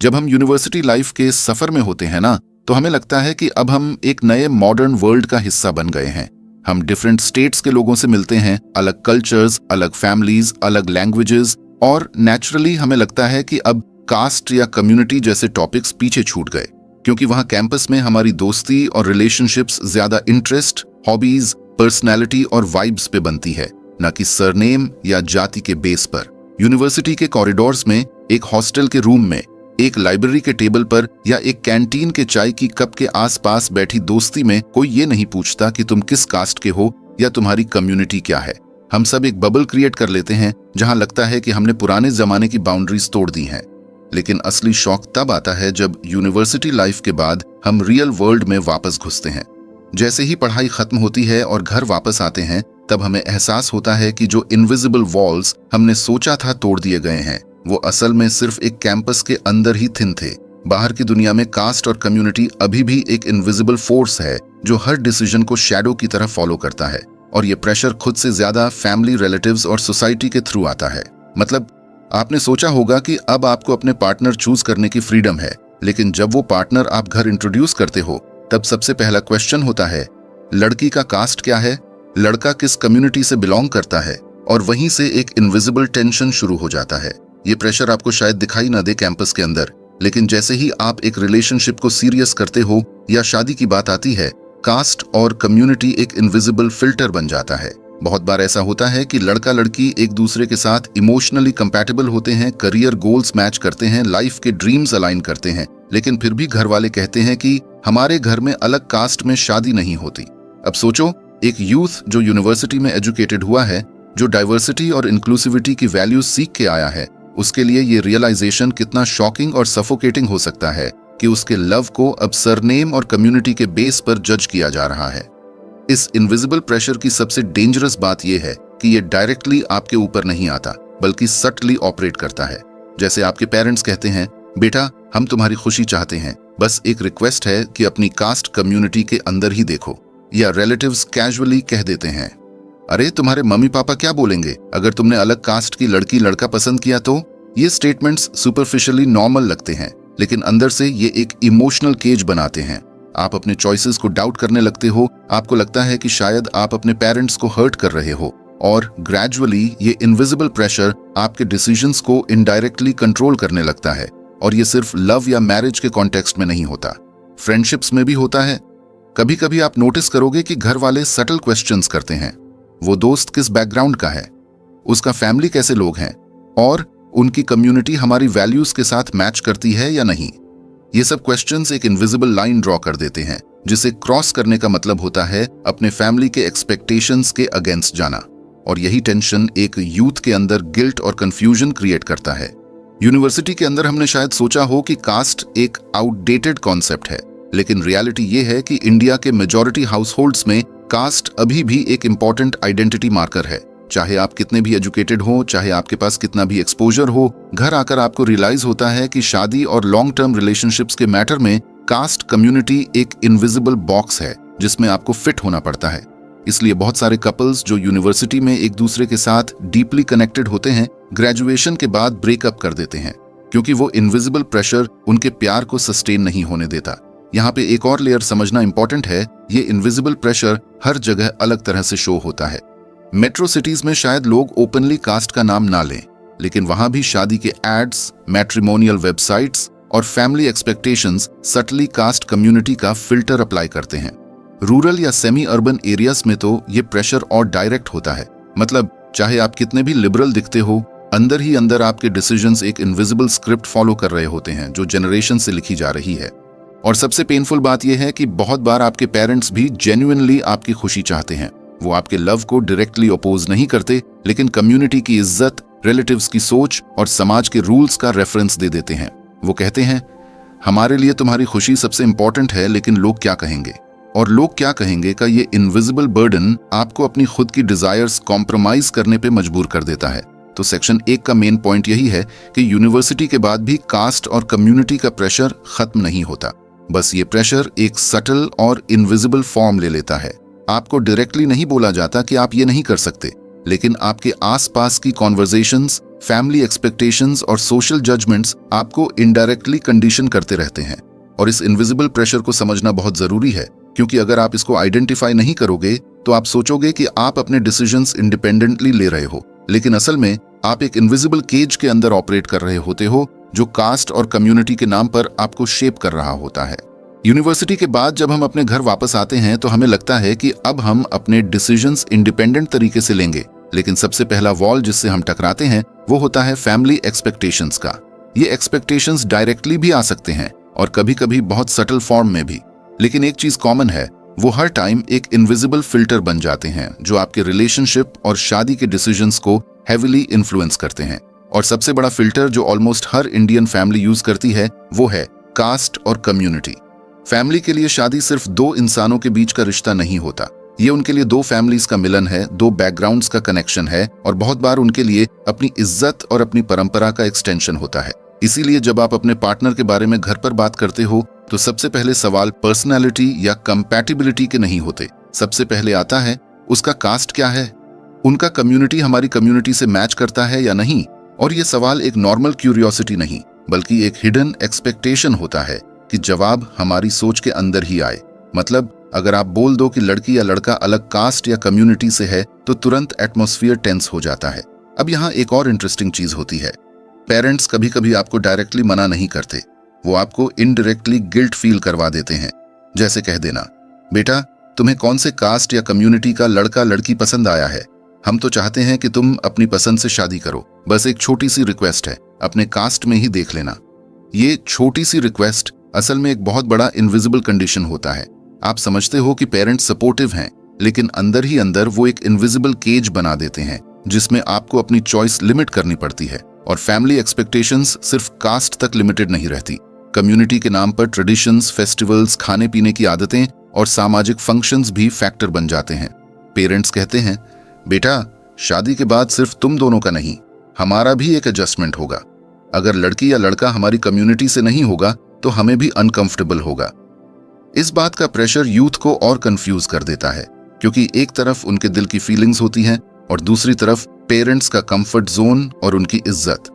जब हम university life के सफर में होते हैं ना, तो हमें लगता है कि अब हम एक नए मॉडर्न वर्ल्ड का हिस्सा बन गए हैं। हम डिफरेंट स्टेट्स के लोगों से मिलते हैं, अलग कल्चर्स, अलग फैमिलीज, अलग लैंग्वेजेस, और नेचुरली हमें लगता है कि अब कास्ट या कम्युनिटी जैसे टॉपिक्स पीछे छूट गए, क्योंकि वहां कैंपस में हमारी दोस्ती और रिलेशनशिप्स ज्यादा इंटरेस्ट, हॉबीज, पर्सनैलिटी और वाइब्स पे बनती है, न कि सरनेम या जाति के बेस पर। यूनिवर्सिटी के कॉरिडोर्स में, एक हॉस्टल के रूम में, एक लाइब्रेरी के टेबल पर या एक कैंटीन के चाय की कप के आसपास बैठी दोस्ती में कोई ये नहीं पूछता कि तुम किस कास्ट के हो या तुम्हारी कम्युनिटी क्या है। हम सब एक बबल क्रिएट कर लेते हैं जहां लगता है कि हमने पुराने जमाने की बाउंड्रीज तोड़ दी हैं। लेकिन असली शौक तब आता है जब यूनिवर्सिटी लाइफ के बाद हम रियल वर्ल्ड में वापस घुसते हैं। जैसे ही पढ़ाई खत्म होती है और घर वापस आते हैं, तब हमें एहसास होता है कि जो इनविजिबल वॉल्स हमने सोचा था तोड़ दिए गए हैं, वो असल में सिर्फ एक कैंपस के अंदर ही थिन थे। बाहर की दुनिया में कास्ट और कम्युनिटी अभी भी एक इनविजिबल फोर्स है जो हर डिसीजन को शैडो की तरह फॉलो करता है, और ये प्रेशर खुद से ज्यादा फैमिली, रिलेटिव्स और सोसाइटी के थ्रू आता है। मतलब आपने सोचा होगा कि अब आपको अपने पार्टनर चूज करने की फ्रीडम है, लेकिन जब वो पार्टनर आप घर इंट्रोड्यूस करते हो, तब सबसे पहला क्वेश्चन होता है, लड़की का कास्ट क्या है, लड़का किस कम्युनिटी से बिलोंग करता है, और वहीं से एक इनविजिबल टेंशन शुरू हो जाता है। ये प्रेशर आपको शायद दिखाई ना दे कैंपस के अंदर, लेकिन जैसे ही आप एक रिलेशनशिप को सीरियस करते हो या शादी की बात आती है, कास्ट और कम्युनिटी एक इनविजिबल फिल्टर बन जाता है। बहुत बार ऐसा होता है कि लड़का लड़की एक दूसरे के साथ इमोशनली कंपैटिबल होते हैं, करियर गोल्स मैच करते हैं, लाइफ के ड्रीम्स अलाइन करते हैं, लेकिन फिर भी घर वाले कहते हैं कि हमारे घर में अलग कास्ट में शादी नहीं होती। अब सोचो, एक यूथ जो यूनिवर्सिटी में एजुकेटेड हुआ है, जो डाइवर्सिटी और इंक्लूसिविटी की वैल्यूज सीख के आया है, उसके लिए ये रियलाइजेशन कितना शॉकिंग और सफोकेटिंग हो सकता है कि उसके लव को अब सरनेम और कम्युनिटी के बेस पर जज किया जा रहा है। इस इनविजिबल प्रेशर की सबसे डेंजरस बात यह है कि ये डायरेक्टली आपके ऊपर नहीं आता, बल्कि सटली ऑपरेट करता है। जैसे आपके पेरेंट्स कहते हैं, बेटा हम तुम्हारी खुशी चाहते हैं, बस एक रिक्वेस्ट है कि अपनी कास्ट कम्युनिटी के अंदर ही देखो। या रिलेटिव्स कैजुअली कह देते हैं, अरे तुम्हारे मम्मी पापा क्या बोलेंगे अगर तुमने अलग कास्ट की लड़की लड़का पसंद किया तो। ये स्टेटमेंट्स सुपरफिशियली नॉर्मल लगते हैं, लेकिन अंदर से ये एक इमोशनल केज बनाते हैं। आप अपने चॉइसेस को डाउट करने लगते हो, आपको लगता है कि शायद आप अपने पेरेंट्स को हर्ट कर रहे हो, और ग्रेजुअली ये इनविजिबल प्रेशर आपके डिसीजंस को इनडायरेक्टली कंट्रोल करने लगता है। और ये सिर्फ लव या मैरिज के कॉन्टेक्स्ट में नहीं होता, फ्रेंडशिप्स में भी होता है। कभी कभी आप नोटिस करोगे कि घर वाले सटल क्वेश्चंस करते हैं, वो दोस्त किस बैकग्राउंड का है, उसका फैमिली कैसे लोग हैं, और उनकी कम्युनिटी हमारी वैल्यूज के साथ मैच करती है या नहीं। ये सब क्वेश्चंस एक इनविजिबल लाइन ड्रॉ कर देते हैं, जिसे क्रॉस करने का मतलब होता है अपने फैमिली के एक्सपेक्टेशंस के अगेंस्ट जाना। और यही टेंशन एक यूथ के अंदर गिल्ट और कंफ्यूजन क्रिएट करता है। यूनिवर्सिटी के अंदर हमने शायद सोचा हो कि कास्ट एक आउटडेटेड कॉन्सेप्ट है, लेकिन रियलिटी ये है कि इंडिया के मेजॉरिटी हाउसहोल्ड्स में कास्ट अभी भी एक इंपॉर्टेंट आइडेंटिटी मार्कर है। चाहे आप कितने भी एजुकेटेड हो, चाहे आपके पास कितना भी एक्सपोजर हो, घर आकर आपको रियलाइज होता है कि शादी और लॉन्ग टर्म रिलेशनशिप्स के मैटर में कास्ट कम्युनिटी एक इनविजिबल बॉक्स है जिसमें आपको फिट होना पड़ता है। इसलिए बहुत सारे कपल्स जो यूनिवर्सिटी में एक दूसरे के साथ डीपली कनेक्टेड होते हैं, ग्रेजुएशन के बाद ब्रेकअप कर देते हैं, क्योंकि वो इनविजिबल प्रेशर उनके प्यार को सस्टेन नहीं होने देता। यहाँ पे एक और लेयर समझना इंपॉर्टेंट है, ये इनविजिबल प्रेशर हर जगह अलग तरह से शो होता है। मेट्रो सिटीज में शायद लोग ओपनली कास्ट का नाम ना लें, लेकिन वहां भी शादी के एड्स, मैट्रिमोनियल वेबसाइट्स और family expectations subtly cast community का फिल्टर अप्लाई करते हैं। रूरल या सेमी अर्बन एरियाज में तो ये प्रेशर और डायरेक्ट होता है। मतलब चाहे आप कितने भी लिबरल दिखते हो, अंदर ही अंदर आपके डिसीजंस एक इनविजिबल स्क्रिप्ट फॉलो कर रहे होते हैं जो जनरेशन से लिखी जा रही है। और सबसे पेनफुल बात यह है कि बहुत बार आपके पेरेंट्स भी जेन्युइनली आपकी खुशी चाहते हैं। वो आपके लव को डायरेक्टली अपोज नहीं करते, लेकिन कम्युनिटी की इज्जत, रिलेटिव्स की सोच और समाज के रूल्स का रेफरेंस दे देते हैं। वो कहते हैं, हमारे लिए तुम्हारी खुशी सबसे इंपॉर्टेंट है, लेकिन लोग क्या कहेंगे। और लोग क्या कहेंगे का ये इनविजिबल बर्डन आपको अपनी खुद की डिजायर्स कॉम्प्रोमाइज करने पे मजबूर कर देता है। तो सेक्शन 1 का मेन पॉइंट यही है कि यूनिवर्सिटी के बाद भी कास्ट और कम्युनिटी का प्रेशर खत्म नहीं होता। बस ये प्रेशर एक सटल और इनविजिबल फॉर्म ले लेता है। आपको डायरेक्टली नहीं बोला जाता कि आप ये नहीं कर सकते, लेकिन आपके आसपास की कॉन्वर्सेशंस, फैमिली एक्सपेक्टेशंस और सोशल जजमेंट्स आपको इनडायरेक्टली कंडीशन करते रहते हैं। और इस इनविजिबल प्रेशर को समझना बहुत जरूरी है, क्योंकि अगर आप इसको आइडेंटिफाई नहीं करोगे तो आप सोचोगे कि आप अपने डिसीजंस इंडिपेंडेंटली ले रहे हो, लेकिन असल में आप एक इनविजिबल केज के अंदर ऑपरेट कर रहे होते हो जो कास्ट और कम्युनिटी के नाम पर आपको शेप कर रहा होता है। यूनिवर्सिटी के बाद जब हम अपने घर वापस आते हैं तो हमें लगता है कि अब हम अपने डिसीजंस इंडिपेंडेंट तरीके से लेंगे, लेकिन सबसे पहला वॉल जिससे हम टकराते हैं वो होता है फैमिली एक्सपेक्टेशंस का। ये एक्सपेक्टेशंस डायरेक्टली भी आ सकते हैं और कभी कभी बहुत सटल फॉर्म में भी, लेकिन एक चीज कॉमन है, वो हर टाइम एक इनविजिबल फिल्टर बन जाते हैं जो आपके रिलेशनशिप और शादी के डिसीजंस को हेविली इन्फ्लुएंस करते हैं। और सबसे बड़ा फिल्टर जो ऑलमोस्ट हर इंडियन फैमिली यूज करती है वो है कास्ट और कम्युनिटी। फैमिली के लिए शादी सिर्फ दो इंसानों के बीच का रिश्ता नहीं होता, ये उनके लिए दो फैमिलीज का मिलन है, दो बैकग्राउंड्स का कनेक्शन है और बहुत बार उनके लिए अपनी इज्जत और अपनी परंपरा का एक्सटेंशन होता है। इसीलिए जब आप अपने पार्टनर के बारे में घर पर बात करते हो तो सबसे पहले सवाल पर्सनैलिटी या कंपैटिबिलिटी के नहीं होते, सबसे पहले आता है उसका कास्ट क्या है, उनका कम्युनिटी हमारी कम्युनिटी से मैच करता है या नहीं। और ये सवाल एक नॉर्मल क्यूरियोसिटी नहीं बल्कि एक हिडन एक्सपेक्टेशन होता है कि जवाब हमारी सोच के अंदर ही आए। मतलब अगर आप बोल दो कि लड़की या लड़का अलग कास्ट या कम्युनिटी से है तो तुरंत एटमॉस्फेयर टेंस हो जाता है। अब यहाँ एक और इंटरेस्टिंग चीज होती है, पेरेंट्स कभी कभी आपको डायरेक्टली मना नहीं करते, वो आपको इनडायरेक्टली गिल्ट फील करवा देते हैं। जैसे कह देना, बेटा तुम्हें कौन से कास्ट या कम्युनिटी का लड़का लड़की पसंद आया है, हम तो चाहते हैं कि तुम अपनी पसंद से शादी करो, बस एक छोटी सी रिक्वेस्ट है, अपने कास्ट में ही देख लेना। ये छोटी सी रिक्वेस्ट असल में एक बहुत बड़ा इनविजिबल कंडीशन होता है। आप समझते हो कि पेरेंट्स सपोर्टिव हैं, लेकिन अंदर ही अंदर वो एक इनविजिबल केज बना देते हैं जिसमें आपको अपनी चॉइस लिमिट करनी पड़ती है। और फैमिली एक्सपेक्टेशंस सिर्फ कास्ट तक लिमिटेड नहीं रहती, कम्युनिटी के नाम पर ट्रेडिशंस, फेस्टिवल्स, खाने पीने की आदतें और सामाजिक फंक्शंस भी फैक्टर बन जाते हैं। पेरेंट्स कहते हैं, बेटा शादी के बाद सिर्फ तुम दोनों का नहीं, हमारा भी एक एडजस्टमेंट होगा। अगर लड़की या लड़का हमारी कम्युनिटी से नहीं होगा तो हमें भी अनकंफर्टेबल होगा। इस बात का प्रेशर यूथ को और कंफ्यूज कर देता है, क्योंकि एक तरफ उनके दिल की फीलिंग्स होती हैं और दूसरी तरफ पेरेंट्स का कंफर्ट जोन और उनकी इज्जत।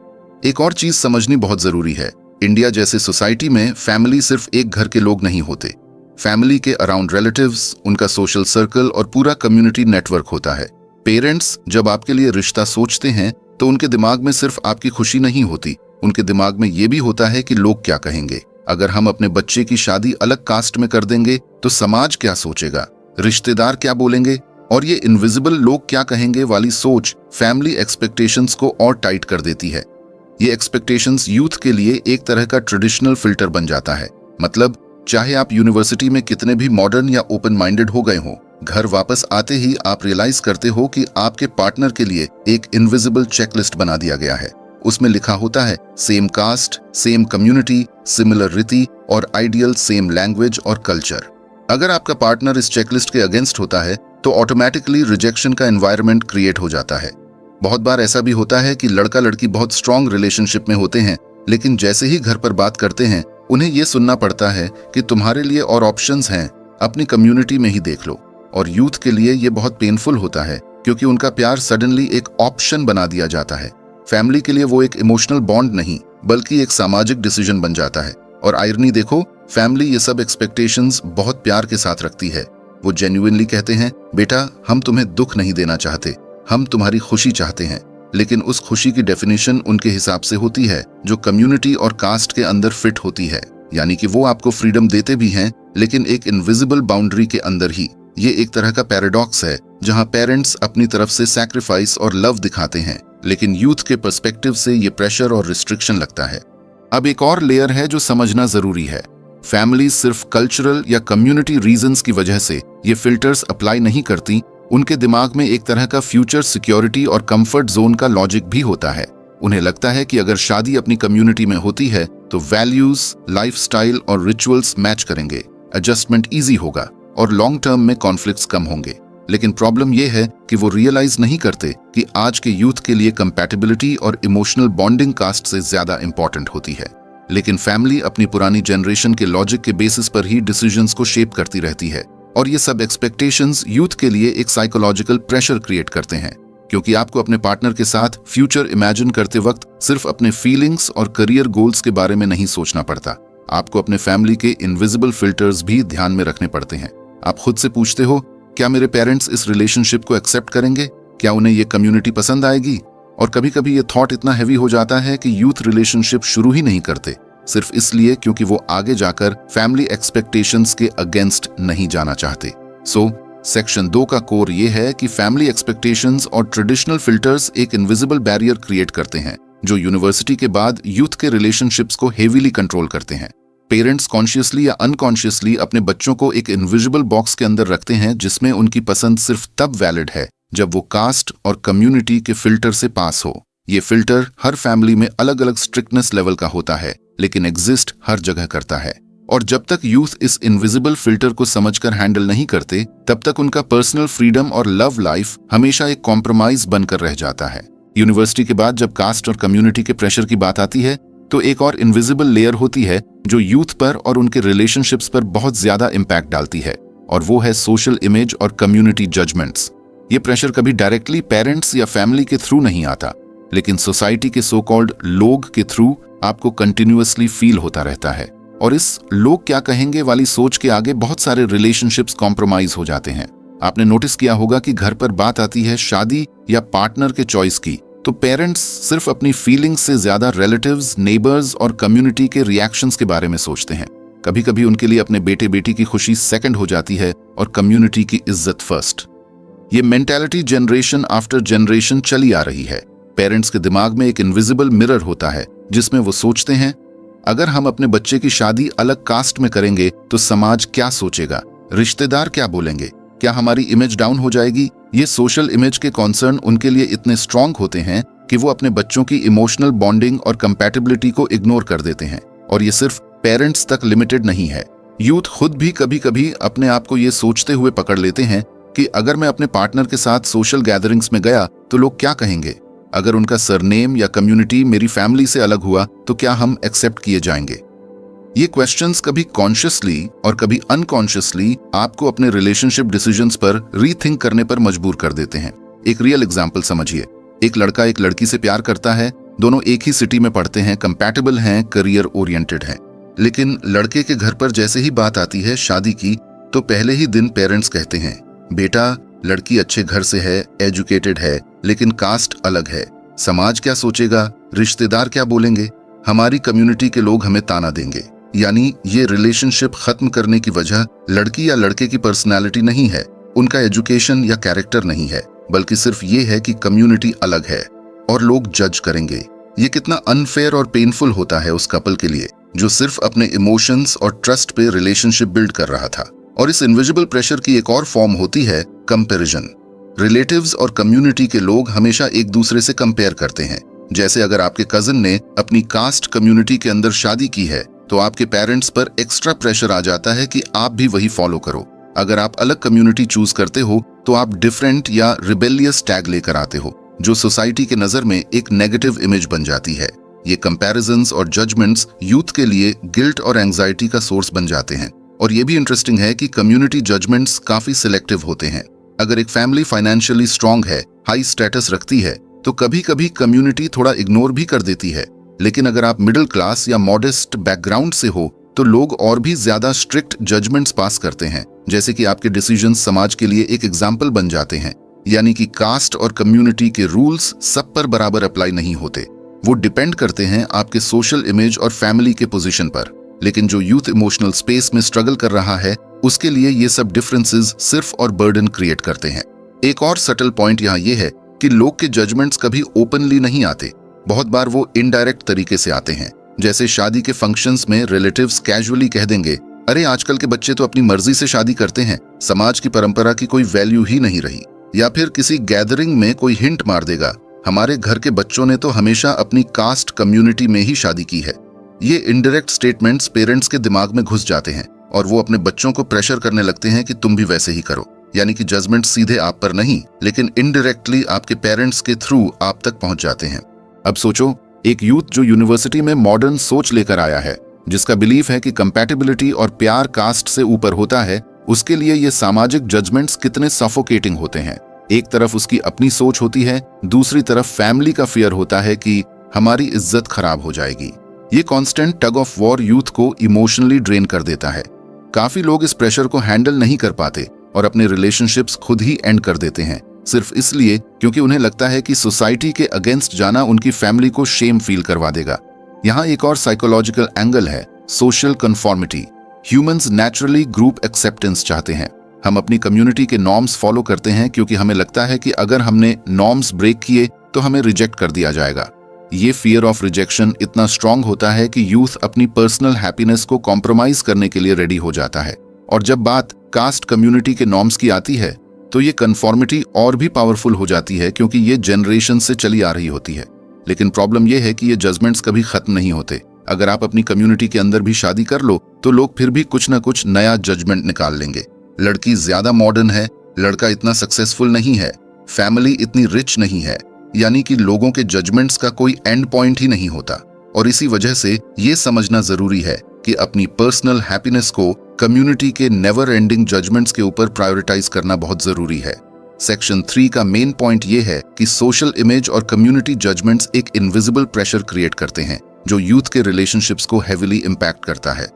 एक और चीज समझनी बहुत जरूरी है, इंडिया जैसे सोसाइटी में फैमिली सिर्फ एक घर के लोग नहीं होते, फैमिली के अराउंड रिलेटिव्स, उनका सोशल सर्कल और पूरा कम्युनिटी नेटवर्क होता है। पेरेंट्स जब आपके लिए रिश्ता सोचते हैं तो उनके दिमाग में सिर्फ आपकी खुशी नहीं होती, उनके दिमाग में ये भी होता है कि लोग क्या कहेंगे। अगर हम अपने बच्चे की शादी अलग कास्ट में कर देंगे तो समाज क्या सोचेगा, रिश्तेदार क्या बोलेंगे, और ये इनविजिबल लोग क्या कहेंगे वाली सोच फैमिली एक्सपेक्टेशंस को और टाइट कर देती है। ये एक्सपेक्टेशंस यूथ के लिए एक तरह का ट्रेडिशनल फिल्टर बन जाता है। मतलब चाहे आप यूनिवर्सिटी में कितने भी मॉडर्न या ओपन माइंडेड हो गए हो, घर वापस आते ही आप रियलाइज करते हो कि आपके पार्टनर के लिए एक इनविजिबल चेकलिस्ट बना दिया गया है। उसमें लिखा होता है same caste, same community, similar रीति और आइडियल सेम लैंग्वेज और कल्चर। अगर आपका पार्टनर इस चेकलिस्ट के अगेंस्ट होता है तो ऑटोमेटिकली रिजेक्शन का एनवायरनमेंट क्रिएट हो जाता है। बहुत बार ऐसा भी होता है कि लड़का लड़की बहुत स्ट्रांग रिलेशनशिप में होते हैं, लेकिन जैसे ही घर पर बात करते हैं उन्हें यह सुनना पड़ता है कि तुम्हारे लिए और ऑप्शंस हैं, अपनी कम्युनिटी में ही देख लो। और यूथ के लिए यह बहुत पेनफुल होता है, क्योंकि उनका प्यार सडनली एक ऑप्शन बना दिया जाता है। फैमिली के लिए वो एक इमोशनल बॉन्ड नहीं बल्कि एक सामाजिक डिसीजन बन जाता है। और आयरनी देखो, फैमिली ये सब एक्सपेक्टेशंस बहुत प्यार के साथ रखती है। वो जेन्युइनली कहते हैं, बेटा हम तुम्हें दुख नहीं देना चाहते, हम तुम्हारी खुशी चाहते हैं। लेकिन उस खुशी की डेफिनेशन उनके हिसाब से होती है जो कम्युनिटी और कास्ट के अंदर फिट होती है। यानी कि वो आपको फ्रीडम देते भी हैं, लेकिन एक इनविजिबल बाउंड्री के अंदर ही। ये एक तरह का पैराडॉक्स है जहां पेरेंट्स अपनी तरफ से सैक्रिफाइस और लव दिखाते हैं, लेकिन यूथ के पर्सपेक्टिव से ये प्रेशर और रिस्ट्रिक्शन लगता है। अब एक और लेयर है जो समझना जरूरी है। फैमिली सिर्फ कल्चरल या कम्युनिटी रीजंस की वजह से ये फिल्टर्स अप्लाई नहीं करती, उनके दिमाग में एक तरह का फ्यूचर सिक्योरिटी और कंफर्ट जोन का लॉजिक भी होता है। उन्हें लगता है कि अगर शादी अपनी कम्युनिटी में होती है तो वैल्यूज, लाइफस्टाइल और रिचुअल्स मैच करेंगे, एडजस्टमेंट इजी होगा और लॉन्ग टर्म में कॉन्फ्लिक्ट्स कम होंगे। लेकिन प्रॉब्लम यह है कि वो रियलाइज नहीं करते कि आज के यूथ के लिए कंपैटिबिलिटी और इमोशनल बॉन्डिंग कास्ट से ज्यादा इंपॉर्टेंट होती है। लेकिन फैमिली अपनी पुरानी जनरेशन के लॉजिक के बेसिस पर ही डिसीजंस को शेप करती रहती है, और ये सब एक्सपेक्टेशंस यूथ के लिए एक साइकोलॉजिकल प्रेशर क्रिएट करते हैं। क्योंकि आपको अपने पार्टनर के साथ फ्यूचर इमेजिन करते वक्त सिर्फ अपने फीलिंग्स और करियर गोल्स के बारे में नहीं सोचना पड़ता। आपको अपने फैमिली के इनविजिबल फिल्टर्स भी ध्यान में रखने पड़ते हैं। आप खुद से पूछते हो, क्या मेरे पेरेंट्स इस रिलेशनशिप को एक्सेप्ट करेंगे? क्या उन्हें ये कम्युनिटी पसंद आएगी? और कभी कभी ये थॉट इतना हैवी हो जाता है कि यूथ रिलेशनशिप शुरू ही नहीं करते, सिर्फ इसलिए क्योंकि वो आगे जाकर फैमिली एक्सपेक्टेशंस के अगेंस्ट नहीं जाना चाहते। सेक्शन 2 का कोर ये है कि फैमिली एक्सपेक्टेशंस और ट्रेडिशनल फिल्टर्स एक इनविजिबल बैरियर क्रिएट करते हैं जो यूनिवर्सिटी के बाद यूथ के रिलेशनशिप्स को हेवीली कंट्रोल करते हैं। पेरेंट्स कॉन्शियसली या अनकॉन्शियसली अपने बच्चों को एक इनविजिबल बॉक्स के अंदर रखते हैं जिसमें उनकी पसंद सिर्फ तब वैलिड है जब वो कास्ट और कम्युनिटी के फिल्टर से पास हो। ये फिल्टर हर फैमिली में अलग अलग स्ट्रिक्टनेस लेवल का होता है, लेकिन एग्जिस्ट हर जगह करता है। और जब तक यूथ इस इनविजिबल फिल्टर को समझकर हैंडल नहीं करते, तब तक उनका पर्सनल फ्रीडम और लव लाइफ हमेशा एक कॉम्प्रोमाइज बनकर रह जाता है। यूनिवर्सिटी के बाद जब कास्ट और कम्युनिटी के प्रेशर की बात आती है, तो एक और इनविजिबल लेयर होती है जो यूथ पर और उनके रिलेशनशिप्स पर बहुत ज्यादा इम्पैक्ट डालती है, और वो है सोशल इमेज और कम्युनिटी जजमेंट्स। ये प्रेशर कभी डायरेक्टली पेरेंट्स या फैमिली के थ्रू नहीं आता, लेकिन सोसाइटी के सो कॉल्ड लोग के थ्रू आपको कंटिन्यूअसली फील होता रहता है। और इस लोग क्या कहेंगे वाली सोच के आगे बहुत सारे रिलेशनशिप्स कॉम्प्रोमाइज हो जाते हैं। आपने नोटिस किया होगा कि घर पर बात आती है शादी या पार्टनर के चॉइस की, तो पेरेंट्स सिर्फ अपनी फीलिंग्स से ज्यादा रिलेटिव्स, नेबर्स और कम्युनिटी के रिएक्शंस के बारे में सोचते हैं। कभी कभी उनके लिए अपने बेटे बेटी की खुशी सेकंड हो जाती है और कम्युनिटी की इज्जत फर्स्ट। ये मेंटालिटी जनरेशन आफ्टर जनरेशन चली आ रही है। पेरेंट्स के दिमाग में एक इनविजिबल मिरर होता है जिसमें वो सोचते हैं, अगर हम अपने बच्चे की शादी अलग कास्ट में करेंगे तो समाज क्या सोचेगा, रिश्तेदार क्या बोलेंगे, क्या हमारी इमेज डाउन हो जाएगी। ये सोशल इमेज के कॉन्सर्न उनके लिए इतने स्ट्रांग होते हैं कि वो अपने बच्चों की इमोशनल बॉन्डिंग और कंपैटिबिलिटी को इग्नोर कर देते हैं। और ये सिर्फ पेरेंट्स तक लिमिटेड नहीं है, यूथ खुद भी कभी कभी अपने आप को ये सोचते हुए पकड़ लेते हैं कि अगर मैं अपने पार्टनर के साथ सोशल गैदरिंग्स में गया तो लोग क्या कहेंगे, अगर उनका सरनेम या कम्युनिटी मेरी फैमिली से अलग हुआ तो क्या हम एक्सेप्ट किए जाएंगे। ये क्वेश्चंस कभी कॉन्शियसली और कभी अनकॉन्शियसली आपको अपने रिलेशनशिप डिसीजंस पर रीथिंक करने पर मजबूर कर देते हैं। एक रियल एग्जांपल समझिए। एक लड़का एक लड़की से प्यार करता है, दोनों एक ही सिटी में पढ़ते हैं, कंपैटिबल हैं, करियर ओरिएंटेड हैं। लेकिन लड़के के घर पर जैसे ही बात आती है शादी की, तो पहले ही दिन पेरेंट्स कहते हैं, बेटा लड़की अच्छे घर से है, एजुकेटेड है, लेकिन कास्ट अलग है, समाज क्या सोचेगा, रिश्तेदार क्या बोलेंगे, हमारी कम्युनिटी के लोग हमें ताना देंगे। यानी ये रिलेशनशिप खत्म करने की वजह लड़की या लड़के की पर्सनालिटी नहीं है, उनका एजुकेशन या कैरेक्टर नहीं है, बल्कि सिर्फ ये है कि कम्युनिटी अलग है और लोग जज करेंगे। ये कितना अनफेयर और पेनफुल होता है उस कपल के लिए जो सिर्फ अपने इमोशंस और ट्रस्ट पे रिलेशनशिप बिल्ड कर रहा था। और इस इनविजिबल प्रेशर की एक और फॉर्म होती है कंपैरिजन। रिलेटिव्स और कम्युनिटी के लोग हमेशा एक दूसरे से कंपेयर करते हैं। जैसे अगर आपके कजिन ने अपनी कास्ट कम्युनिटी के अंदर शादी की है तो आपके पेरेंट्स पर एक्स्ट्रा प्रेशर आ जाता है कि आप भी वही फॉलो करो। अगर आप अलग कम्युनिटी चूज करते हो तो आप डिफरेंट या रिबेलियस टैग लेकर आते हो, जो सोसाइटी के नजर में एक नेगेटिव इमेज बन जाती है। ये कंपैरिजंस और जजमेंट्स यूथ के लिए गिल्ट और एंजाइटी का सोर्स बन जाते हैं। और ये भी इंटरेस्टिंग है कि कम्युनिटी जजमेंट्स काफी सिलेक्टिव होते हैं। अगर एक फैमिली फाइनेंशियली स्ट्रांग है, हाई स्टेटस रखती है, तो कभी कभी कम्युनिटी थोड़ा इग्नोर भी कर देती है। लेकिन अगर आप मिडिल क्लास या मॉडेस्ट बैकग्राउंड से हो तो लोग और भी ज्यादा स्ट्रिक्ट जजमेंट्स पास करते हैं, जैसे कि आपके डिसीजंस समाज के लिए एक एग्जाम्पल बन जाते हैं। यानी कि कास्ट और कम्युनिटी के रूल्स सब पर बराबर अप्लाई नहीं होते, वो डिपेंड करते हैं आपके सोशल इमेज और फैमिली के पोजीशन पर। लेकिन जो यूथ इमोशनल स्पेस में स्ट्रगल कर रहा है, उसके लिए ये सब डिफरेंसेस सिर्फ और बर्डन क्रिएट करते हैं। एक और सटल पॉइंट यहाँ ये है कि लोग के जजमेंट्स कभी ओपनली नहीं आते, बहुत बार वो इनडायरेक्ट तरीके से आते हैं। जैसे शादी के फंक्शंस में रिलेटिव्स कैजुअली कह देंगे, अरे आजकल के बच्चे तो अपनी मर्जी से शादी करते हैं, समाज की परंपरा की कोई वैल्यू ही नहीं रही। या फिर किसी गैदरिंग में कोई हिंट मार देगा, हमारे घर के बच्चों ने तो हमेशा अपनी कास्ट कम्युनिटी में ही शादी की है। ये इनडायरेक्ट स्टेटमेंट्स पेरेंट्स के दिमाग में घुस जाते हैं और वो अपने बच्चों को प्रेशर करने लगते हैं कि तुम भी वैसे ही करो। यानी कि जजमेंट सीधे आप पर नहीं, लेकिन इनडायरेक्टली आपके पेरेंट्स के थ्रू आप तक पहुंच जाते हैं। अब सोचो, एक यूथ जो यूनिवर्सिटी में मॉडर्न सोच लेकर आया है, जिसका बिलीफ है कि कंपैटिबिलिटी और प्यार कास्ट से ऊपर होता है, उसके लिए ये सामाजिक जजमेंट्स कितने सफोकेटिंग होते हैं। एक तरफ उसकी अपनी सोच होती है, दूसरी तरफ फैमिली का फियर होता है कि हमारी इज्जत खराब हो जाएगी। ये constant tug of war youth को इमोशनली ड्रेन कर देता है। काफी लोग इस प्रेशर को हैंडल नहीं कर पाते और अपने रिलेशनशिप्स खुद ही एंड कर देते हैं, सिर्फ इसलिए क्योंकि उन्हें लगता है कि सोसाइटी के अगेंस्ट जाना उनकी फैमिली को शेम फील करवा देगा। यहाँ एक और साइकोलॉजिकल एंगल है, social conformity. Humans naturally group acceptance चाहते हैं। हम अपनी कम्युनिटी के नॉर्म्स फॉलो करते हैं क्योंकि हमें लगता है कि अगर हमने नॉर्म्स ब्रेक किए तो हमें रिजेक्ट कर दिया जाएगा। ये फियर ऑफ रिजेक्शन इतना स्ट्रांग होता है कि यूथ अपनी पर्सनल हैप्पीनेस को कॉम्प्रोमाइज करने के लिए रेडी हो जाता है। और जब बात कास्ट कम्युनिटी के नॉर्म्स की आती है तो ये कन्फॉर्मिटी और भी पावरफुल हो जाती है क्योंकि ये जनरेशन से चली आ रही होती है। लेकिन प्रॉब्लम ये है कि ये जजमेंट्स कभी खत्म नहीं होते। अगर आप अपनी कम्युनिटी के अंदर भी शादी कर लो तो लोग फिर भी कुछ ना कुछ नया जजमेंट निकाल लेंगे। लड़की ज्यादा मॉडर्न है, लड़का इतना सक्सेसफुल नहीं है, फैमिली इतनी रिच नहीं है, यानी कि लोगों के जजमेंट्स का कोई एंड पॉइंट ही नहीं होता। और इसी वजह से ये समझना जरूरी है कि अपनी पर्सनल हैप्पीनेस को कम्युनिटी के नेवर एंडिंग जजमेंट्स के ऊपर प्रायोरिटाइज करना बहुत जरूरी है। सेक्शन 3 का मेन पॉइंट ये है कि सोशल इमेज और कम्युनिटी जजमेंट्स एक इनविजिबल प्रेशर क्रिएट करते हैं जो यूथ के रिलेशनशिप्स को हेविली इम्पैक्ट करता है।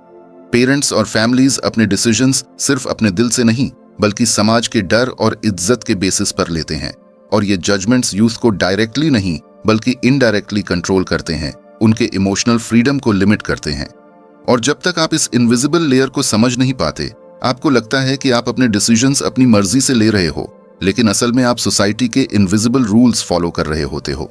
पेरेंट्स और फैमिलीज अपने डिसीजंस सिर्फ अपने दिल से नहीं बल्कि समाज के डर और इज्जत के बेसिस पर लेते हैं, और ये जजमेंट्स यूथ को डायरेक्टली नहीं बल्कि इनडायरेक्टली कंट्रोल करते हैं, उनके इमोशनल फ्रीडम को लिमिट करते हैं। और जब तक आप इस इनविजिबल लेयर को समझ नहीं पाते, आपको लगता है कि आप अपने डिसीजंस अपनी मर्जी से ले रहे हो, लेकिन असल में आप सोसाइटी के इनविजिबल रूल्स फॉलो कर रहे होते हो।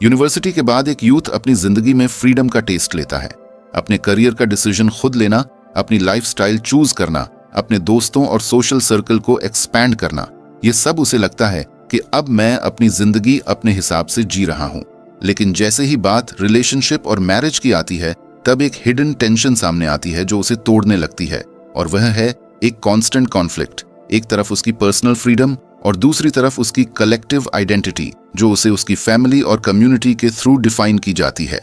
यूनिवर्सिटी के बाद एक यूथ अपनी जिंदगी में फ्रीडम का टेस्ट लेता है। अपने करियर का डिसीजन खुद लेना, अपनी लाइफस्टाइल चूज करना, अपने दोस्तों और सोशल सर्कल को एक्सपैंड करना, ये सब उसे लगता है कि अब मैं अपनी जिंदगी अपने हिसाब से जी रहा हूं। लेकिन जैसे ही बात रिलेशनशिप और मैरिज की आती है तब एक हिडन टेंशन सामने आती है जो उसे तोड़ने लगती है, और वह है एक कांस्टेंट कॉन्फ्लिक्ट। एक तरफ उसकी पर्सनल फ्रीडम और दूसरी तरफ उसकी कलेक्टिव आइडेंटिटी जो उसे उसकी फैमिली और कम्युनिटी के थ्रू डिफाइन की जाती है।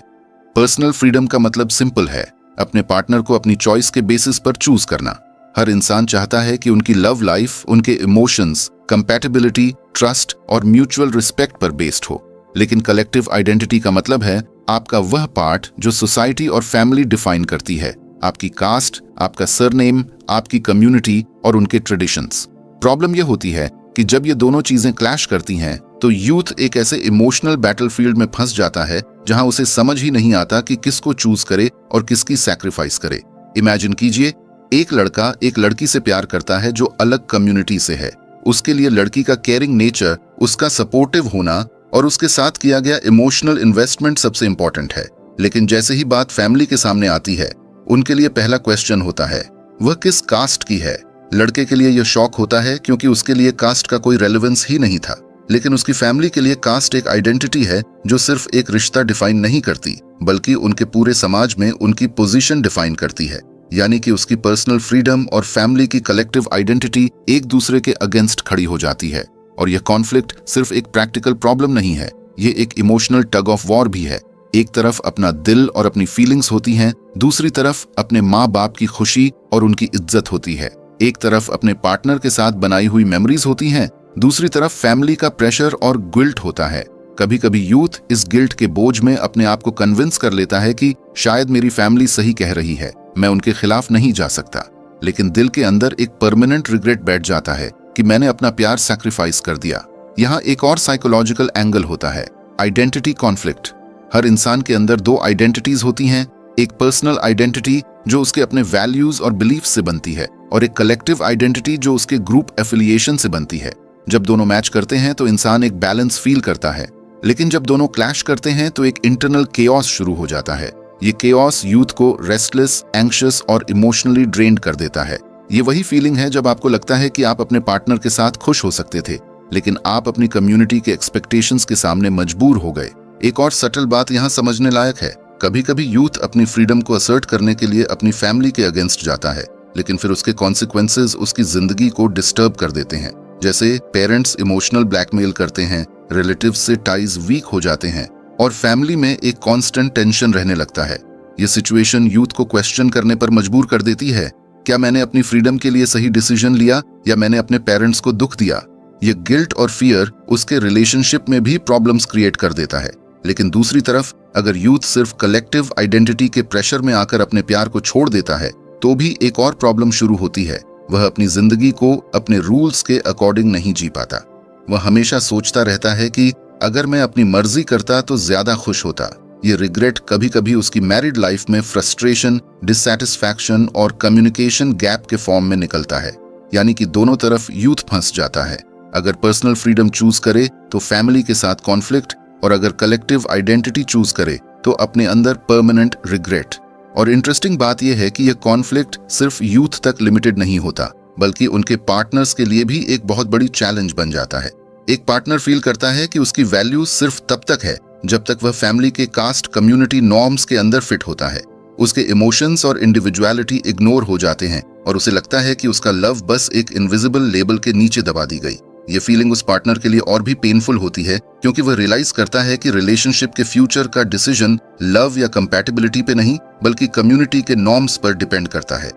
पर्सनल फ्रीडम का मतलब सिंपल है, अपने पार्टनर को अपनी चॉइस के बेसिस पर चूज करना। हर इंसान चाहता है कि उनकी लव लाइफ उनके इमोशंस, कंपैटिबिलिटी, ट्रस्ट और म्यूचुअल रिस्पेक्ट पर बेस्ड हो। लेकिन कलेक्टिव आइडेंटिटी का मतलब है आपका वह पार्ट जो सोसाइटी और फैमिली डिफाइन करती है, आपकी कास्ट, आपका सरनेम, आपकी कम्युनिटी और उनके ट्रेडिशंस। प्रॉब्लम यह होती है कि जब ये दोनों चीजें क्लैश करती हैं तो यूथ एक ऐसे इमोशनल बैटलफील्ड में फंस जाता है जहां उसे समझ ही नहीं आता कि किसको चूज करे और किसकी सैक्रिफाइस करे। इमेजिन कीजिए, एक लड़का एक लड़की से प्यार करता है जो अलग कम्युनिटी से है। उसके लिए लड़की का केयरिंग नेचर, उसका सपोर्टिव होना और उसके साथ किया गया इमोशनल इन्वेस्टमेंट सबसे इंपॉर्टेंट है। लेकिन जैसे ही बात फैमिली के सामने आती है, उनके लिए पहला क्वेश्चन होता है वह किस कास्ट की है। लड़के के लिए यह शॉक होता है क्योंकि उसके लिए कास्ट का कोई रेलेवेंस ही नहीं था, लेकिन उसकी फैमिली के लिए कास्ट एक आइडेंटिटी है जो सिर्फ एक रिश्ता डिफाइन नहीं करती बल्कि उनके पूरे समाज में उनकी पोजीशन डिफाइन करती है। यानी कि उसकी पर्सनल फ्रीडम और फैमिली की कलेक्टिव आइडेंटिटी एक दूसरे के अगेंस्ट खड़ी हो जाती है। और यह कॉन्फ्लिक्ट सिर्फ एक प्रैक्टिकल प्रॉब्लम नहीं है, ये एक इमोशनल टग ऑफ वॉर भी है। एक तरफ अपना दिल और अपनी फीलिंग्स होती हैं, दूसरी तरफ अपने माँ बाप की खुशी और उनकी इज्जत होती है। एक तरफ अपने पार्टनर के साथ बनाई हुई मेमोरीज होती हैं, दूसरी तरफ फैमिली का प्रेशर और गिल्ट होता है। कभी कभी यूथ इस गिल्ट के बोझ में अपने आप को कन्विंस कर लेता है कि शायद मेरी फैमिली सही कह रही है, मैं उनके खिलाफ नहीं जा सकता। लेकिन दिल के अंदर एक परमानेंट रिग्रेट बैठ जाता है कि मैंने अपना प्यार सैक्रिफाइस कर दिया। यहाँ एक और साइकोलॉजिकल एंगल होता है, आइडेंटिटी कॉन्फ्लिक्ट। हर इंसान के अंदर दो आइडेंटिटीज होती हैं, एक पर्सनल आइडेंटिटी जो उसके अपने वैल्यूज और बिलीफ से बनती है, और एक कलेक्टिव आइडेंटिटी जो उसके ग्रुप एफिलिएशन से बनती है। जब दोनों मैच करते हैं तो इंसान एक बैलेंस फील करता है, लेकिन जब दोनों क्लैश करते हैं तो एक इंटरनल केओस शुरू हो जाता है। ये केओस यूथ को रेस्टलेस, एंग्शियस और इमोशनली ड्रेन्ड कर देता है। ये वही फीलिंग है जब आपको लगता है कि आप अपने पार्टनर के साथ खुश हो सकते थे, लेकिन आप अपनी कम्युनिटी के एक्सपेक्टेशंस के सामने मजबूर हो गए। एक और सटल बात यहाँ समझने लायक है, कभी कभी यूथ अपनी फ्रीडम को असर्ट करने के लिए अपनी फैमिली के अगेंस्ट जाता है, लेकिन फिर उसके कॉन्सिक्वेंसेस उसकी जिंदगी को डिस्टर्ब कर देते हैं। जैसे पेरेंट्स इमोशनल ब्लैकमेल करते हैं, रिलेटिव्स से टाइज वीक हो जाते हैं और फैमिली में एक कांस्टेंट टेंशन रहने लगता है। ये सिचुएशन यूथ को क्वेश्चन करने पर मजबूर कर देती है, क्या मैंने अपनी फ्रीडम के लिए सही डिसीजन लिया या मैंने अपने पेरेंट्स को दुख दिया। ये गिल्ट और फियर उसके रिलेशनशिप में भी प्रॉब्लम्स क्रिएट कर देता है। लेकिन दूसरी तरफ अगर यूथ सिर्फ कलेक्टिव आइडेंटिटी के प्रेशर में आकर अपने प्यार को छोड़ देता है तो भी एक और प्रॉब्लम शुरू होती है। वह अपनी जिंदगी को अपने रूल्स के अकॉर्डिंग नहीं जी पाता। वह हमेशा सोचता रहता है कि अगर मैं अपनी मर्जी करता तो ज्यादा खुश होता। ये रिग्रेट कभी कभी उसकी मैरिड लाइफ में फ्रस्ट्रेशन, डिससैटिस्फैक्शन और कम्युनिकेशन गैप के फॉर्म में निकलता है। यानी कि दोनों तरफ यूथ फंस जाता है। अगर पर्सनल फ्रीडम चूज करे तो फैमिली के साथ कॉन्फ्लिक्ट, और अगर कलेक्टिव आइडेंटिटी चूज करे तो अपने अंदर परमानेंट रिग्रेट। और इंटरेस्टिंग बात यह है कि यह कॉन्फ्लिक्ट सिर्फ यूथ तक लिमिटेड नहीं होता, बल्कि उनके पार्टनर्स के लिए भी एक बहुत बड़ी चैलेंज बन जाता है। एक पार्टनर फील करता है कि उसकी वैल्यू सिर्फ तब तक है जब तक वह फैमिली के कास्ट कम्युनिटी नॉर्म्स के अंदर फिट होता है। उसके इमोशंस और इंडिविजुअलिटी इग्नोर हो जाते हैं और उसे लगता है कि उसका लव बस एक इनविजिबल लेबल के नीचे दबा दी गई। ये फीलिंग उस पार्टनर के लिए और भी पेनफुल होती है क्योंकि वह रियलाइज करता है कि रिलेशनशिप के फ्यूचर का डिसीजन लव या कंपैटिबिलिटी पे नहीं बल्कि कम्युनिटी के नॉर्म्स पर डिपेंड करता है।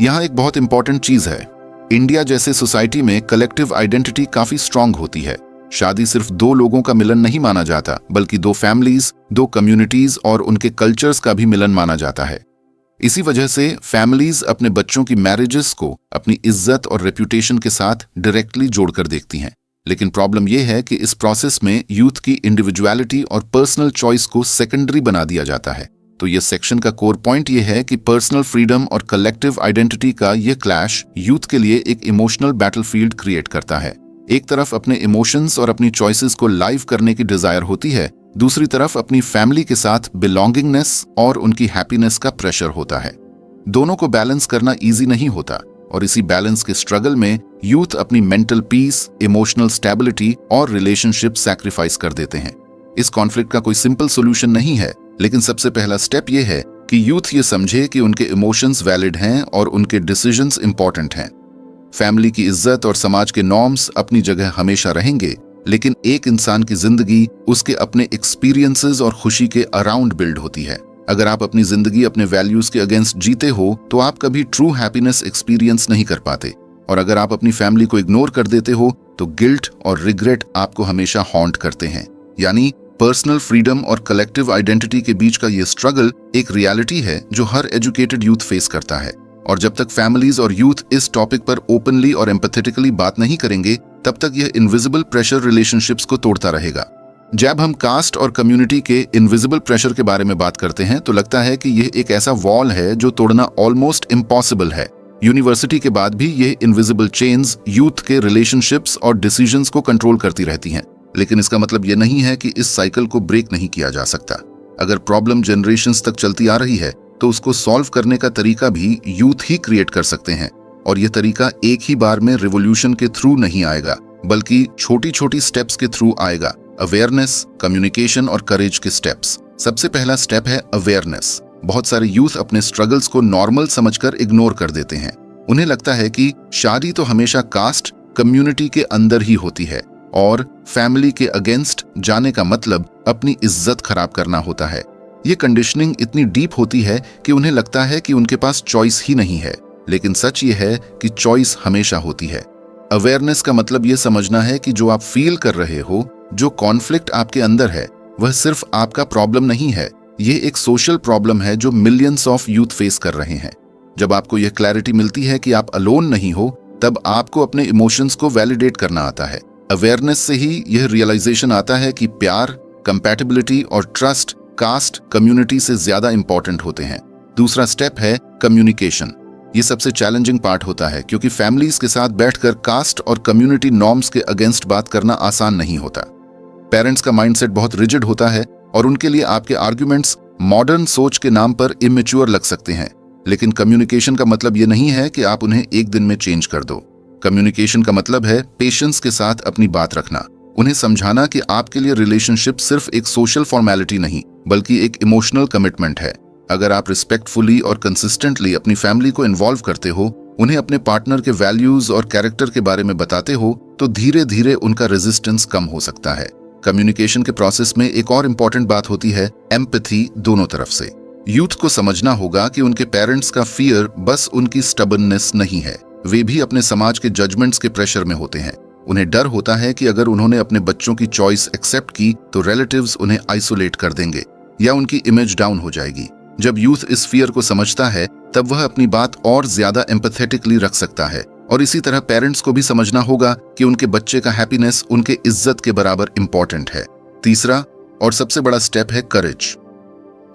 यहाँ एक बहुत इंपॉर्टेंट चीज है, इंडिया जैसे सोसाइटी में कलेक्टिव आइडेंटिटी काफी स्ट्रांग होती है। शादी सिर्फ दो लोगों का मिलन नहीं माना जाता, बल्कि दो फैमिलीज, दो कम्युनिटीज और उनके कल्चर्स का भी मिलन माना जाता है। इसी वजह से फैमिलीज अपने बच्चों की मैरिजेस को अपनी इज्जत और रेप्यूटेशन के साथ डायरेक्टली जोड़कर देखती हैं। लेकिन प्रॉब्लम यह है कि इस प्रोसेस में यूथ की इंडिविजुअलिटी और पर्सनल चॉइस को सेकेंडरी बना दिया जाता है। तो ये सेक्शन का कोर पॉइंट ये है कि पर्सनल फ्रीडम और कलेक्टिव आइडेंटिटी का ये क्लैश यूथ के लिए एक इमोशनल बैटलफील्ड क्रिएट करता है। एक तरफ अपने इमोशंस और अपनी चॉइसेस को लाइव करने की डिजायर होती है, दूसरी तरफ अपनी फैमिली के साथ बिलोंगिंगनेस और उनकी हैप्पीनेस का प्रेशर होता है। दोनों को बैलेंस करना इजी नहीं होता और इसी बैलेंस के स्ट्रगल में यूथ अपनी मेंटल पीस, इमोशनल स्टेबिलिटी और रिलेशनशिप सैक्रिफाइस कर देते हैं। इस कॉन्फ्लिक्ट का कोई सिंपल सोल्यूशन नहीं है, लेकिन सबसे पहला स्टेप ये है कि यूथ ये समझे कि उनके इमोशंस वैलिड हैं और उनके डिसीजंस इंपॉर्टेंट हैं। फैमिली की इज्जत और समाज के नॉर्म्स अपनी जगह हमेशा रहेंगे, लेकिन एक इंसान की जिंदगी उसके अपने एक्सपीरियंसेस और खुशी के अराउंड बिल्ड होती है। अगर आप अपनी जिंदगी अपने वैल्यूज के अगेंस्ट जीते हो तो आप कभी ट्रू हैप्पीनेस एक्सपीरियंस नहीं कर पाते, और अगर आप अपनी फैमिली को इग्नोर कर देते हो तो गिल्ट और रिग्रेट आपको हमेशा हॉन्ट करते हैं। यानी पर्सनल फ्रीडम और कलेक्टिव आइडेंटिटी के बीच का ये स्ट्रगल एक रियलिटी है जो हर एजुकेटेड यूथ फेस करता है। और जब तक फैमिलीज और यूथ इस टॉपिक पर ओपनली और एम्पैथेटिकली बात नहीं करेंगे, तब तक यह इनविजिबल प्रेशर रिलेशनशिप्स को तोड़ता रहेगा। जब हम कास्ट और कम्युनिटी के इनविजिबल प्रेशर के बारे में बात करते हैं तो लगता है कि यह एक ऐसा वॉल है जो तोड़ना ऑलमोस्ट इम्पॉसिबल है। यूनिवर्सिटी के बाद भी यह इनविजिबल चेन्स यूथ के रिलेशनशिप्स और डिसीजंस को कंट्रोल करती रहती हैं। लेकिन इसका मतलब यह नहीं है कि इस साइकिल को ब्रेक नहीं किया जा सकता। अगर प्रॉब्लम जनरेशंस तक चलती आ रही है तो उसको सॉल्व करने का तरीका भी यूथ ही क्रिएट कर सकते हैं, और यह तरीका एक ही बार में रिवॉल्यूशन के थ्रू नहीं आएगा, बल्कि छोटी छोटी स्टेप्स के थ्रू आएगा। अवेयरनेस, कम्युनिकेशन और करेज के स्टेप्स। सबसे पहला स्टेप है अवेयरनेस। बहुत सारे यूथ अपने स्ट्रगल्स को नॉर्मल समझकर इग्नोर कर देते हैं। उन्हें लगता है कि शादी तो हमेशा कास्ट कम्युनिटी के अंदर ही होती है और फैमिली के अगेंस्ट जाने का मतलब अपनी इज्जत खराब करना होता है। ये कंडीशनिंग इतनी डीप होती है कि उन्हें लगता है कि उनके पास चॉइस ही नहीं है, लेकिन सच ये है कि चॉइस हमेशा होती है। अवेयरनेस का मतलब ये समझना है कि जो आप फील कर रहे हो, जो कॉन्फ्लिक्ट आपके अंदर है, वह सिर्फ आपका प्रॉब्लम नहीं है। ये एक सोशल प्रॉब्लम है जो मिलियंस ऑफ यूथ फेस कर रहे हैं। जब आपको यह क्लैरिटी मिलती है कि आप अलोन नहीं हो, तब आपको अपने इमोशंस को वैलिडेट करना आता है। अवेयरनेस से ही यह रियलाइजेशन आता है कि प्यार, कंपैटिबिलिटी और ट्रस्ट कास्ट कम्युनिटी से ज्यादा इंपॉर्टेंट होते हैं। दूसरा स्टेप है कम्युनिकेशन। ये सबसे चैलेंजिंग पार्ट होता है क्योंकि फैमिलीज के साथ बैठकर कास्ट और कम्युनिटी नॉर्म्स के अगेंस्ट बात करना आसान नहीं होता। पेरेंट्स का माइंडसेट बहुत रिजिड होता है और उनके लिए आपके आर्ग्यूमेंट्स मॉडर्न सोच के नाम पर इमेच्योर लग सकते हैं। लेकिन कम्युनिकेशन का मतलब ये नहीं है कि आप उन्हें एक दिन में चेंज कर दो। कम्युनिकेशन का मतलब है पेशेंस के साथ अपनी बात रखना, उन्हें समझाना कि आपके लिए रिलेशनशिप सिर्फ एक सोशल फॉर्मेलिटी नहीं बल्कि एक इमोशनल कमिटमेंट है। अगर आप रिस्पेक्टफुली और कंसिस्टेंटली अपनी फैमिली को इन्वॉल्व करते हो, उन्हें अपने पार्टनर के वैल्यूज और कैरेक्टर के बारे में बताते हो, तो धीरे धीरे उनका रेजिस्टेंस कम हो सकता है। कम्युनिकेशन के प्रोसेस में एक और इम्पॉर्टेंट बात होती है एम्पैथी दोनों तरफ से। यूथ को समझना होगा कि उनके पेरेंट्स का फियर बस उनकी स्टबर्ननेस नहीं है, वे भी अपने समाज के जजमेंट्स के प्रेशर में होते हैं। उन्हें डर होता है कि अगर उन्होंने अपने बच्चों की चॉइस एक्सेप्ट की तो रिलेटिव्स उन्हें आइसोलेट कर देंगे या उनकी इमेज डाउन हो जाएगी। जब यूथ इस फियर को समझता है तब वह अपनी बात और ज्यादा एम्पैथेटिकली रख सकता है। और इसी तरह पेरेंट्स को भी समझना होगा कि उनके बच्चे का हैप्पीनेस उनके इज्जत के बराबर इंपॉर्टेंट है। तीसरा और सबसे बड़ा स्टेप है करेज।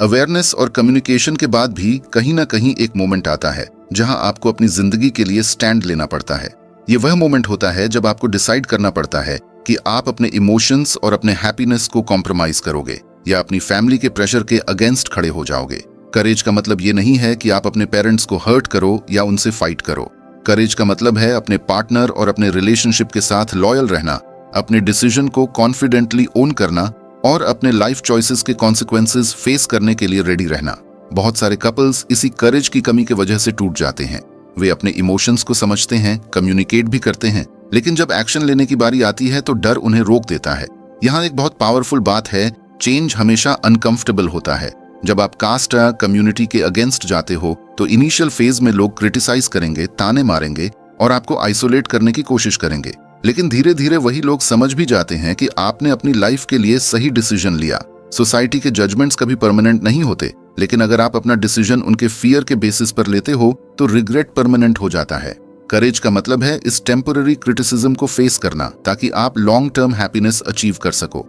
अवेयरनेस और कम्युनिकेशन के बाद भी कहीं ना कहीं एक मोमेंट आता है जहां आपको अपनी जिंदगी के लिए स्टैंड लेना पड़ता है। ये वह मोमेंट होता है जब आपको डिसाइड करना पड़ता है कि आप अपने इमोशंस और अपने हैप्पीनेस को कॉम्प्रोमाइज करोगे या अपनी फैमिली के प्रेशर के अगेंस्ट खड़े हो जाओगे। करेज का मतलब ये नहीं है कि आप अपने पेरेंट्स को हर्ट करो या उनसे फाइट करो। करेज का मतलब है अपने पार्टनर और अपने रिलेशनशिप के साथ लॉयल रहना, अपने डिसीजन को कॉन्फिडेंटली ओन करना और अपने लाइफ चॉइसेस के कॉन्सिक्वेंसेस फेस करने के लिए रेडी रहना। बहुत सारे कपल्स इसी करेज की कमी की वजह से टूट जाते हैं। वे अपने इमोशंस को समझते हैं, कम्युनिकेट भी करते हैं, लेकिन जब एक्शन लेने की बारी आती है तो डर उन्हें रोक देता है। यहाँ एक बहुत पावरफुल बात है, चेंज हमेशा अनकंफर्टेबल होता है। जब आप कास्ट या कम्युनिटी के अगेंस्ट जाते हो तो इनिशियल फेज में लोग क्रिटिसाइज करेंगे, ताने मारेंगे और आपको आइसोलेट करने की कोशिश करेंगे। लेकिन धीरे धीरे वही लोग समझ भी जाते हैं कि आपने अपनी लाइफ के लिए सही डिसीजन लिया। सोसाइटी के जजमेंट्स कभी परमानेंट नहीं होते, लेकिन अगर आप अपना डिसीजन उनके फियर के बेसिस पर लेते हो तो रिग्रेट परमानेंट हो जाता है। करेज का मतलब है इस टेम्पररी क्रिटिसिज्म को फेस करना ताकि आप लॉन्ग टर्म हैप्पीनेस अचीव कर सको।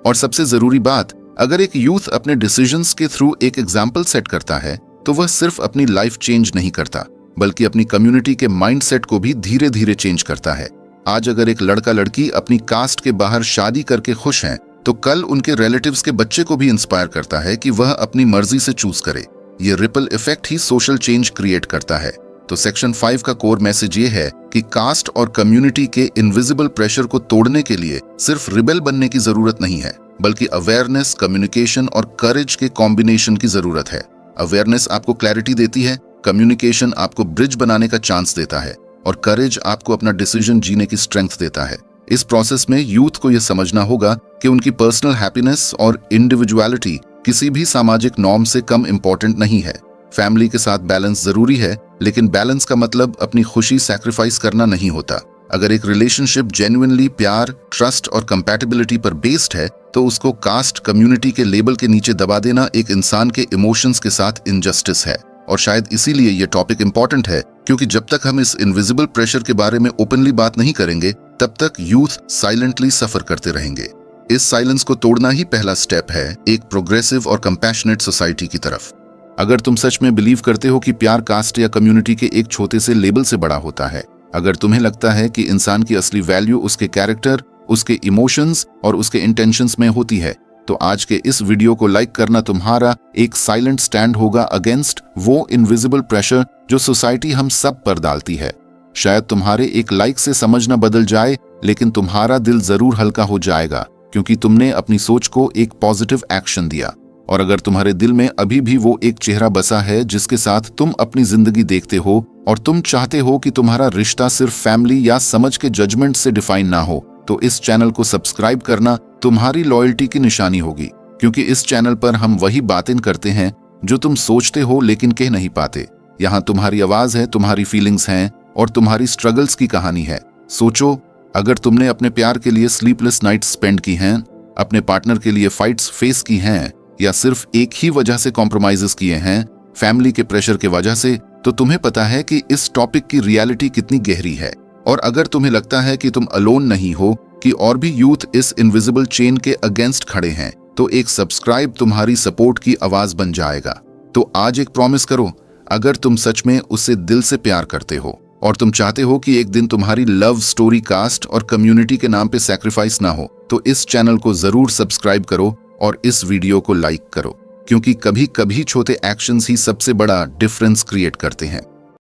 और सबसे जरूरी बात, अगर एक यूथ अपने डिसीजंस के थ्रू एक एग्जाम्पल सेट करता है तो वह सिर्फ अपनी लाइफ चेंज नहीं करता बल्कि अपनी कम्युनिटी के माइंडसेट को भी धीरे धीरे चेंज करता है। आज अगर एक लड़का लड़की अपनी कास्ट के बाहर शादी करके खुश हैं तो कल उनके रिलेटिव्स के बच्चे को भी इंस्पायर करता है कि वह अपनी मर्जी से चूज करे। ये रिपल इफेक्ट ही सोशल चेंज क्रिएट करता है। तो सेक्शन 5 का कोर मैसेज ये है कि कास्ट और कम्युनिटी के इनविजिबल प्रेशर को तोड़ने के लिए सिर्फ रिबेल बनने की जरूरत नहीं है, बल्कि अवेयरनेस, कम्युनिकेशन और करेज के कॉम्बिनेशन की जरूरत है। अवेयरनेस आपको क्लैरिटी देती है, कम्युनिकेशन आपको ब्रिज बनाने का चांस देता है और करेज आपको अपना डिसीजन जीने की स्ट्रेंथ देता है। इस प्रोसेस में यूथ को यह समझना होगा कि उनकी पर्सनल हैप्पीनेस और इंडिविजुअलिटी किसी भी सामाजिक नॉर्म से कम इंपॉर्टेंट नहीं है। फैमिली के साथ बैलेंस जरूरी है, लेकिन बैलेंस का मतलब अपनी खुशी सैक्रिफाइस करना नहीं होता। अगर एक रिलेशनशिप जेन्युइनली प्यार, ट्रस्ट और कंपैटिबिलिटी पर बेस्ड है तो उसको कास्ट, कम्युनिटी के लेबल के नीचे दबा देना एक इंसान के इमोशंस के साथ इनजस्टिस है। और शायद इसीलिए ये टॉपिक इंपॉर्टेंट है, क्योंकि जब तक हम इस इनविजिबल प्रेशर के बारे में ओपनली बात नहीं करेंगे तब तक यूथ साइलेंटली सफर करते रहेंगे। इस साइलेंस को तोड़ना ही पहला स्टेप है एक प्रोग्रेसिव और कंपैशनेट सोसाइटी की तरफ। अगर तुम सच में बिलीव करते हो कि प्यार कास्ट या कम्युनिटी के एक छोटे से लेबल से बड़ा होता है, अगर तुम्हें लगता है कि इंसान की असली वैल्यू उसके कैरेक्टर, उसके इमोशंस और उसके इंटेंशंस में होती है, तो आज के इस वीडियो को लाइक करना तुम्हारा एक साइलेंट स्टैंड होगा अगेंस्ट वो इनविजिबल प्रेशर जो सोसाइटी हम सब पर डालती है। शायद तुम्हारे एक लाइक से समझ न बदल जाए, लेकिन तुम्हारा दिल जरूर हल्का हो जाएगा, क्योंकि तुमने अपनी सोच को एक पॉजिटिव एक्शन दिया। और अगर तुम्हारे दिल में अभी भी वो एक चेहरा बसा है जिसके साथ तुम अपनी जिंदगी देखते हो और तुम चाहते हो कि तुम्हारा रिश्ता सिर्फ फैमिली या समझ के जजमेंट से डिफाइन ना हो, तो इस चैनल को सब्सक्राइब करना तुम्हारी लॉयल्टी की निशानी होगी। क्योंकि इस चैनल पर हम वही बातें करते हैं जो तुम सोचते हो लेकिन कह नहीं पाते। यहाँ तुम्हारी आवाज है, तुम्हारी फीलिंग्स हैं और तुम्हारी स्ट्रगल्स की कहानी है। सोचो, अगर तुमने अपने प्यार के लिए स्लीपलेस नाइट्स स्पेंड की हैं, अपने पार्टनर के लिए फाइट्स फेस की हैं या सिर्फ एक ही वजह से कॉम्प्रोमाइजेस किए हैं, फैमिली के प्रेशर के वजह से, तो तुम्हें पता है कि इस टॉपिक की रियलिटी कितनी गहरी है। और अगर तुम्हें लगता है कि तुम अलोन नहीं हो, कि और भी यूथ इस इनविजिबल चेन के अगेंस्ट खड़े हैं, तो एक सब्सक्राइब तुम्हारी सपोर्ट की आवाज बन जाएगा। तो आज एक प्रॉमिस करो, अगर तुम सच में उससे दिल से प्यार करते हो और तुम चाहते हो कि एक दिन तुम्हारी लव स्टोरी कास्ट और कम्युनिटी के नाम पे सैक्रिफाइस ना हो, तो इस चैनल को जरूर सब्सक्राइब करो और इस वीडियो को लाइक करो, क्योंकि कभी कभी छोटे एक्शंस ही सबसे बड़ा डिफरेंस क्रिएट करते हैं।